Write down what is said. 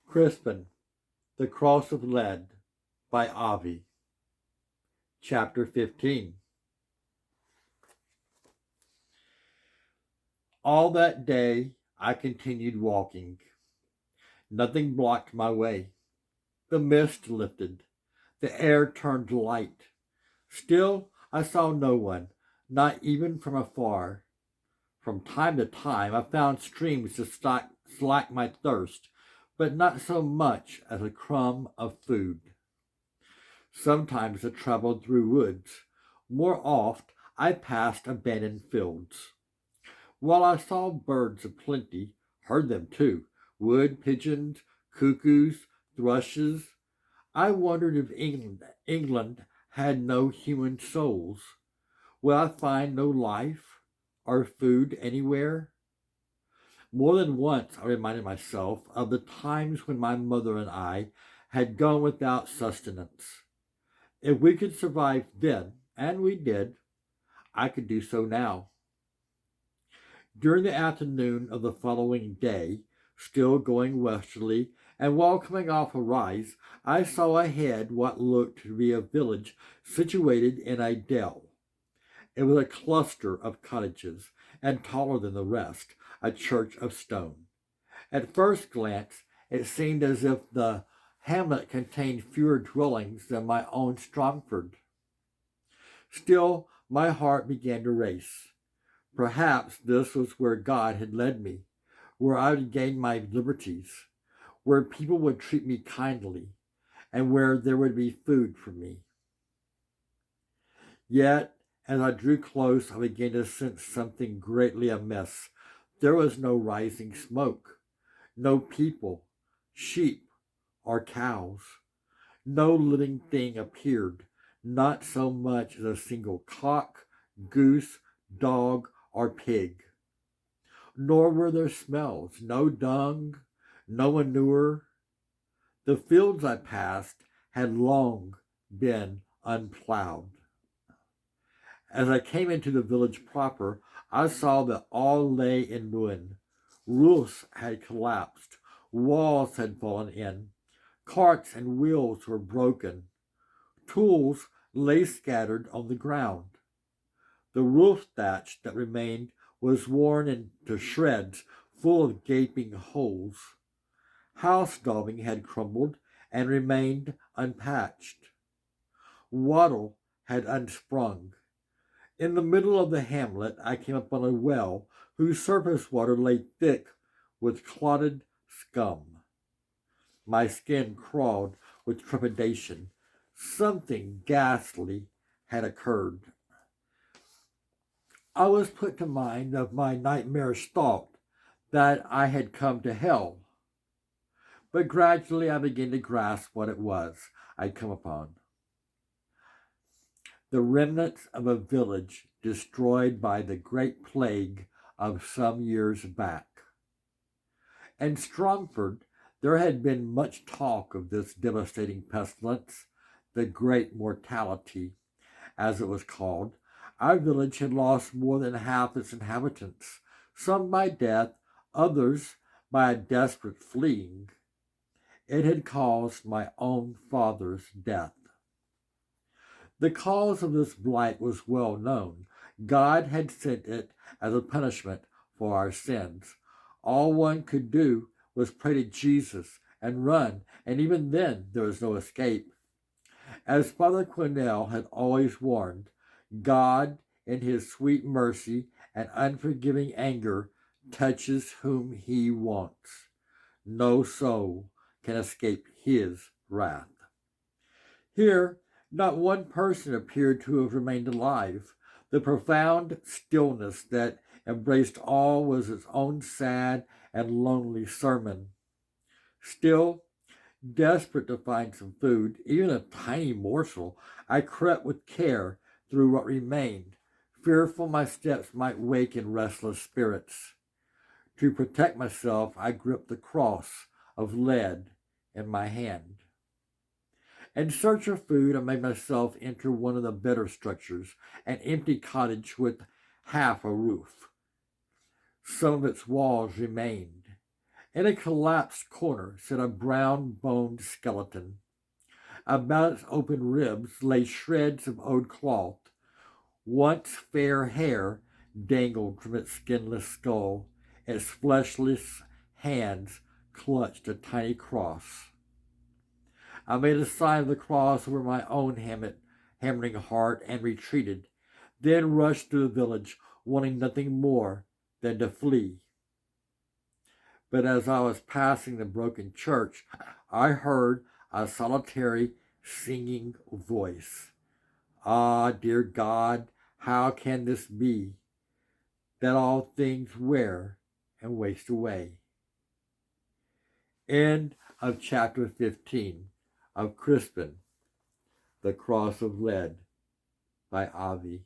Crispin, The Cross of Lead by Avi. Chapter 15. All that day I continued walking. Nothing blocked my way. The mist lifted. The air turned light. Still, I saw no one, not even from afar. From time to time, I found streams to slack my thirst, but not so much as a crumb of food. Sometimes I traveled through woods. More oft, I passed abandoned fields. While I saw birds aplenty, heard them too, wood pigeons, cuckoos, thrushes, I wondered if England had no human souls. Will I find no life or food anywhere? More than once I reminded myself of the times when my mother and I had gone without sustenance. If we could survive then, and we did, I could do so now. During the afternoon of the following day, still going westerly, and while coming off a rise, I saw ahead what looked to be a village situated in a dell. It was a cluster of cottages, and taller than the rest, a church of stone. At first glance, it seemed as if the hamlet contained fewer dwellings than my own Stromford. Still, my heart began to race. Perhaps this was where God had led me, where I would gain my liberties, where people would treat me kindly, and where there would be food for me. Yet, as I drew close, I began to sense something greatly amiss. There was no rising smoke, no people, sheep, or cows. No living thing appeared, not so much as a single cock, goose, dog, or pig. Nor were there smells, no dung, no manure. The fields I passed had long been unplowed. As I came into the village proper, I saw that all lay in ruin. Roofs had collapsed, walls had fallen in, carts and wheels were broken. Tools lay scattered on the ground. The roof thatch that remained was worn into shreds, full of gaping holes. House daubing had crumbled and remained unpatched. Wattle had unsprung. In the middle of the hamlet, I came upon a well whose surface water lay thick with clotted scum. My skin crawled with trepidation. Something ghastly had occurred. I was put to mind of my nightmarish thought that I had come to hell. But gradually I began to grasp what it was I'd come upon. The remnants of a village destroyed by the great plague of some years back. In Stromford, there had been much talk of this devastating pestilence, the Great Mortality, as it was called. Our village had lost more than half its inhabitants, some by death, others by a desperate fleeing. It had caused my own father's death. The cause of this blight was well known. God had sent it as a punishment for our sins. All one could do was pray to Jesus and run, and even then there was no escape. As Father Quinnell had always warned, God, in his sweet mercy and unforgiving anger, touches whom he wants. No soul can escape his wrath. Here, not one person appeared to have remained alive. The profound stillness that embraced all was its own sad and lonely sermon. Still, desperate to find some food, even a tiny morsel, I crept with care through what remained, fearful my steps might waken restless spirits. To protect myself, I gripped the cross of lead in my hand. In search of food, I made myself enter one of the better structures, an empty cottage with half a roof. Some of its walls remained. In a collapsed corner sat a brown-boned skeleton. About its open ribs lay shreds of old cloth. Once fair hair dangled from its skinless skull. Its fleshless hands clutched a tiny cross. I made a sign of the cross over my own hammering heart and retreated, then rushed through the village, wanting nothing more than to flee. But as I was passing the broken church, I heard a solitary singing voice. Ah, dear God, how can this be, that all things wear and waste away? End of chapter 15 of Crispin, The Cross of Lead by Avi.